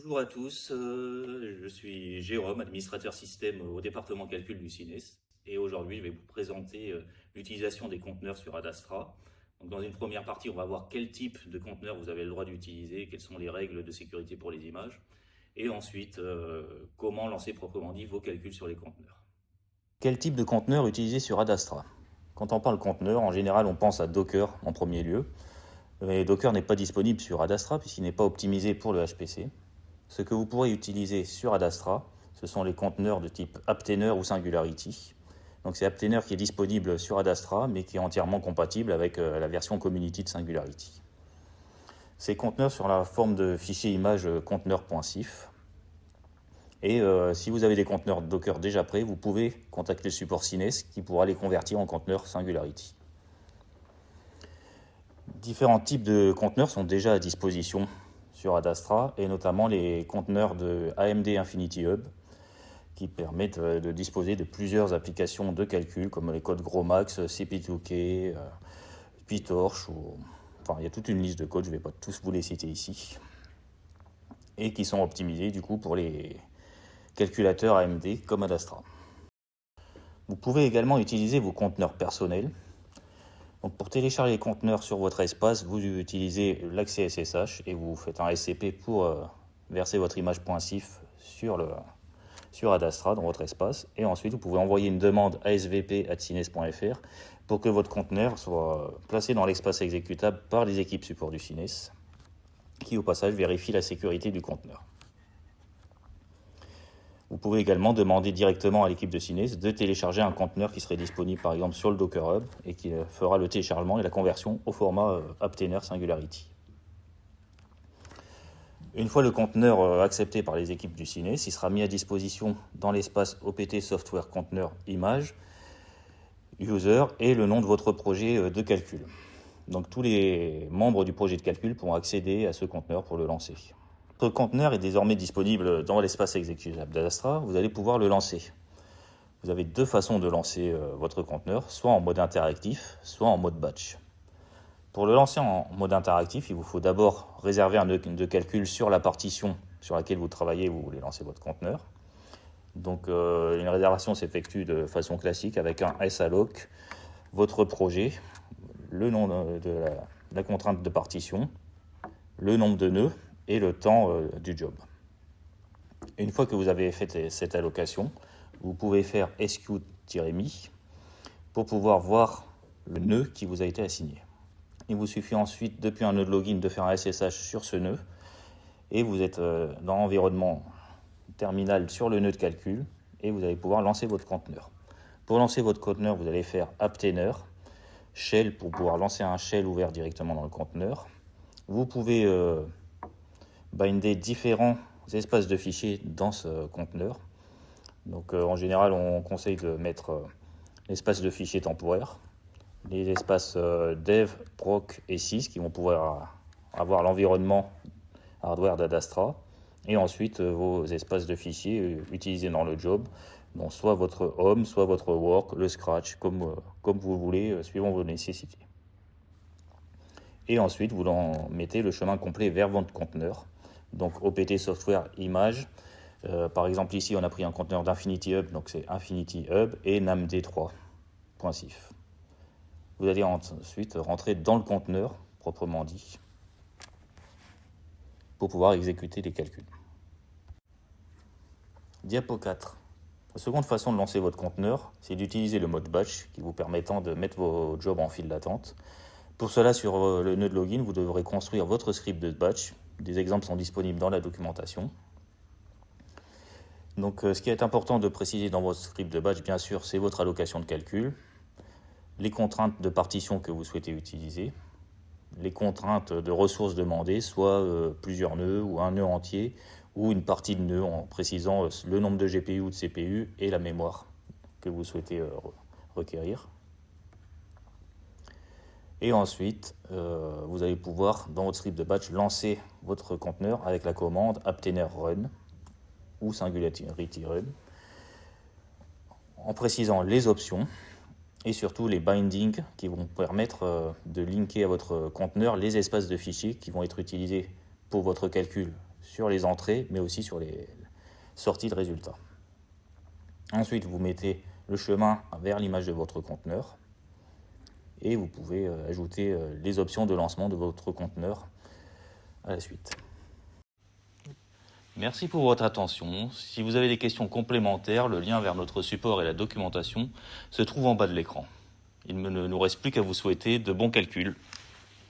Bonjour à tous, je suis Jérôme, administrateur système au département calcul du CINES, et aujourd'hui je vais vous présenter l'utilisation des conteneurs sur Adastra. Donc, dans une première partie, on va voir quel type de conteneur vous avez le droit d'utiliser, quelles sont les règles de sécurité pour les images, et ensuite comment lancer proprement dit vos calculs sur les conteneurs. Quel type de conteneur utiliser sur Adastra? Quand on parle conteneur, en général on pense à Docker en premier lieu. Mais Docker n'est pas disponible sur Adastra puisqu'il n'est pas optimisé pour le HPC. Ce que vous pourrez utiliser sur Adastra, ce sont les conteneurs de type Aptainer ou Singularity. Donc c'est Aptainer qui est disponible sur Adastra, mais qui est entièrement compatible avec la version Community de Singularity. Ces conteneurs sont la forme de fichier image conteneur.cif. Et si vous avez des conteneurs Docker déjà prêts, vous pouvez contacter le support CINES qui pourra les convertir en conteneurs Singularity. Différents types de conteneurs sont déjà à disposition sur Adastra, et notamment les conteneurs de AMD Infinity Hub qui permettent de disposer de plusieurs applications de calcul comme les codes GROMACS, CP2K, PyTorch, il y a toute une liste de codes, je ne vais pas tous vous les citer ici, et qui sont optimisés du coup pour les calculateurs AMD comme Adastra. Vous pouvez également utiliser vos conteneurs personnels. Donc pour télécharger les conteneurs sur votre espace, vous utilisez l'accès SSH et vous faites un SCP pour verser votre image .cif sur Adastra dans votre espace. Et ensuite, vous pouvez envoyer une demande asvp@cines.fr pour que votre conteneur soit placé dans l'espace exécutable par les équipes support du CINES, qui au passage vérifient la sécurité du conteneur. Vous pouvez également demander directement à l'équipe de CINES de télécharger un conteneur qui serait disponible par exemple sur le Docker Hub et qui fera le téléchargement et la conversion au format Aptainer Singularity. Une fois le conteneur accepté par les équipes du CINES, il sera mis à disposition dans l'espace OPT Software Container Image, User et le nom de votre projet de calcul. Donc tous les membres du projet de calcul pourront accéder à ce conteneur pour le lancer. Votre conteneur est désormais disponible dans l'espace exécutable d'Adastra, vous allez pouvoir le lancer. Vous avez deux façons de lancer votre conteneur, soit en mode interactif, soit en mode batch. Pour le lancer en mode interactif, il vous faut d'abord réserver un nœud de calcul sur la partition sur laquelle vous travaillez et vous voulez lancer votre conteneur. Donc une réservation s'effectue de façon classique avec un salloc, votre projet, le nom de la contrainte de partition, le nombre de nœuds, et le temps du job. Et une fois que vous avez fait cette allocation, vous pouvez faire SQ-MI pour pouvoir voir le nœud qui vous a été assigné. Il vous suffit ensuite, depuis un nœud de login, de faire un SSH sur ce nœud, et vous êtes dans l'environnement terminal sur le nœud de calcul, et vous allez pouvoir lancer votre conteneur. Pour lancer votre conteneur, vous allez faire Aptainer, shell pour pouvoir lancer un shell ouvert directement dans le conteneur. Vous pouvez binder différents espaces de fichiers dans ce conteneur. Donc en général, on conseille de mettre l'espace de fichiers temporaire, les espaces dev, proc et sys qui vont pouvoir avoir l'environnement hardware d'Adastra, et ensuite vos espaces de fichiers utilisés dans le job, donc soit votre home, soit votre work, le scratch, comme vous voulez, suivant vos nécessités. Et ensuite, vous en mettez le chemin complet vers votre conteneur. Donc OPT Software Image, par exemple ici on a pris un conteneur d'Infinity Hub, donc c'est Infinity Hub et namd3.cif. Vous allez ensuite rentrer dans le conteneur proprement dit pour pouvoir exécuter les calculs. Diapo 4. La seconde façon de lancer votre conteneur, c'est d'utiliser le mode batch qui vous permettant de mettre vos jobs en file d'attente. Pour cela, sur le nœud de login, vous devrez construire votre script de batch. Des exemples sont disponibles dans la documentation. Donc, ce qui est important de préciser dans votre script de batch, bien sûr, c'est votre allocation de calcul, les contraintes de partition que vous souhaitez utiliser, les contraintes de ressources demandées, soit plusieurs nœuds ou un nœud entier, ou une partie de nœud en précisant le nombre de GPU ou de CPU et la mémoire que vous souhaitez requérir. Et ensuite, vous allez pouvoir, dans votre script de batch, lancer votre conteneur avec la commande Aptainer Run ou Singularity Run, en précisant les options et surtout les bindings qui vont permettre de linker à votre conteneur les espaces de fichiers qui vont être utilisés pour votre calcul sur les entrées, mais aussi sur les sorties de résultats. Ensuite, vous mettez le chemin vers l'image de votre conteneur et vous pouvez ajouter les options de lancement de votre conteneur à la suite. Merci pour votre attention. Si vous avez des questions complémentaires, le lien vers notre support et la documentation se trouve en bas de l'écran. Il ne nous reste plus qu'à vous souhaiter de bons calculs.